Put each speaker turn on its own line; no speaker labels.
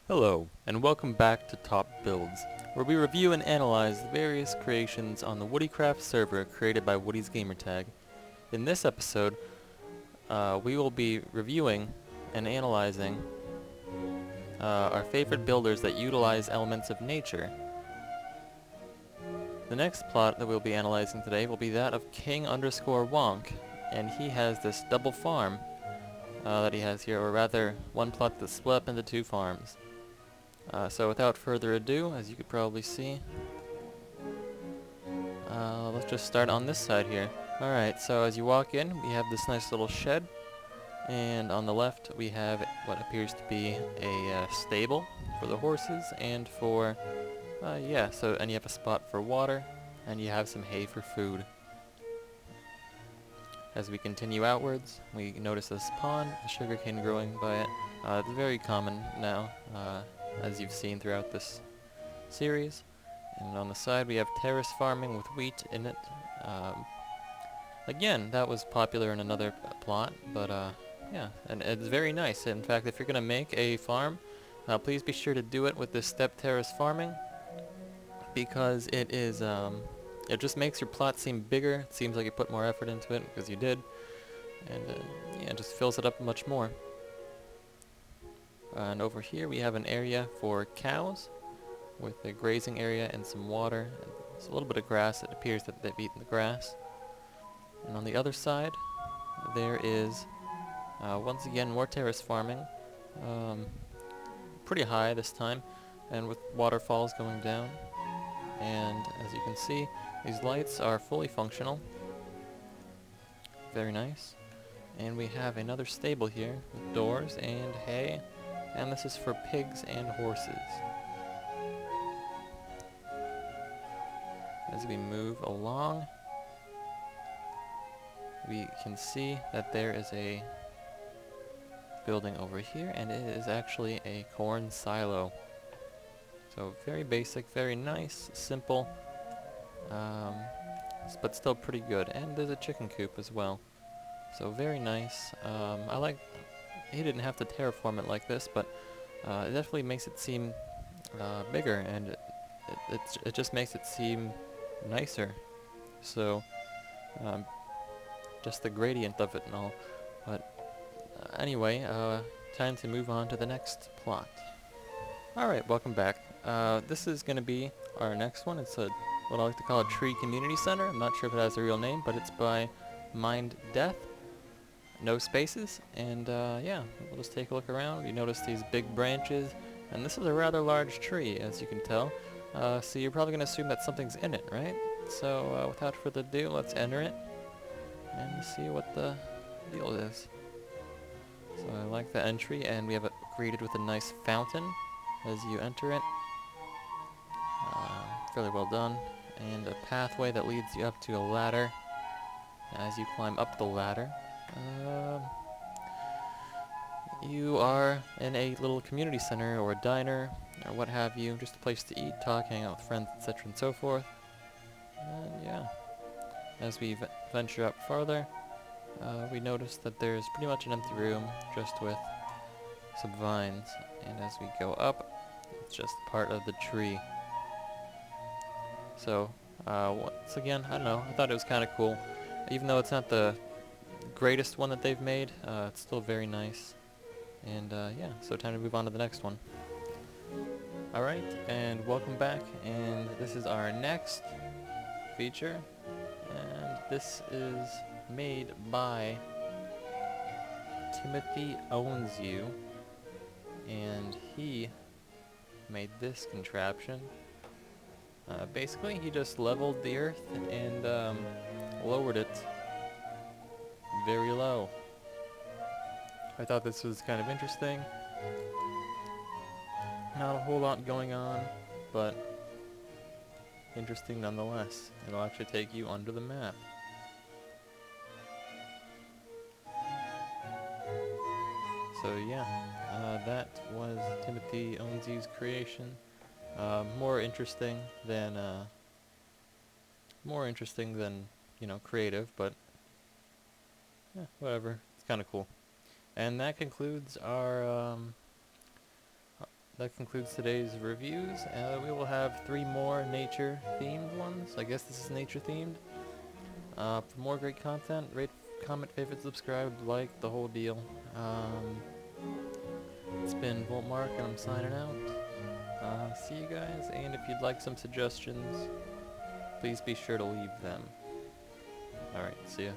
Hello, and welcome back to Top Builds, where we review and analyze the various creations on the WoodyCraft server created by WoodysGamertag. In this episode, we will be reviewing and analyzing our favorite builders that utilize elements of nature. The next plot that we'll be analyzing today will be that of King_Wonk, and he has this double farm that he has here, or rather, one plot that's split up into two farms. So without further ado, as you could probably see, let's just start on this side here. Alright, so as you walk in, we have this nice little shed, and on the left we have what appears to be a stable for the horses and for, and you have a spot for water, and you have some hay for food. As we continue outwards, we notice this pond, the sugarcane growing by it. It's very common now, as you've seen throughout this series. And on the side we have terrace farming with wheat in it. Again, that was popular in another plot, but yeah, and it's very nice. In fact, if you're going to make a farm, please be sure to do it with this step terrace farming, because it is, it just makes your plot seem bigger. It seems like you put more effort into it, because you did, and yeah, it just fills it up much more. And over here we have an area for cows, with a grazing area and some water. There's a little bit of grass. It appears that they've eaten the grass. And on the other side, there is, once again, more terrace farming. Pretty high this time, and with waterfalls going down. And as you can see, these lights are fully functional. Very nice. And we have another stable here with doors and hay. And this is for pigs and horses. As we move along, we can see that there is a building over here, and it is actually a corn silo. So very basic, very nice, simple, but still pretty good. And there's a chicken coop as well. So very nice. I like, he didn't have to terraform it like this, but it definitely makes it seem bigger, and it just makes it seem nicer. So just the gradient of it and all. But anyway, time to move on to the next plot. Alright, welcome back. This is going to be our next one. It's what I like to call a tree community center. I'm not sure if it has a real name, but it's by Mind Death. No spaces. And yeah, we'll just take a look around. You notice these big branches, and this is a rather large tree, as you can tell. So you're probably going to assume that something's in it, right? So without further ado, let's enter it and see what the deal is. So I like the entry, and we have it greeted with a nice fountain as you enter it. Fairly well done. And a pathway that leads you up to a ladder. As you climb up the ladder, you are in a little community center or a diner or what have you, just a place to eat, talk, hang out with friends, etc. and so forth. And yeah, as we venture up farther, we notice that there's pretty much an empty room just with some vines, and as we go up, it's just part of the tree. So once again, I don't know, I thought it was kind of cool. Even though it's not the greatest one that they've made, it's still very nice. And yeah, so time to move on to the next one. Alright, and welcome back, and this is our next feature, and this is made by Timothy Owns You, and he made this contraption. Basically, he just leveled the earth and lowered it very low. I thought this was kind of interesting. Not a whole lot going on, but interesting nonetheless. It'll actually take you under the map. So yeah, that was Timothy Owns You's creation. More interesting than you know, creative, but yeah, whatever. It's kind of cool. And that concludes our that concludes today's reviews. We will have 3 more nature-themed ones. I guess this is nature-themed. For more great content, rate, comment, favorite, subscribe, like, the whole deal. It's been Voltmark, and I'm signing out. See you guys, and if you'd like some suggestions, please be sure to leave them. Alright, see ya.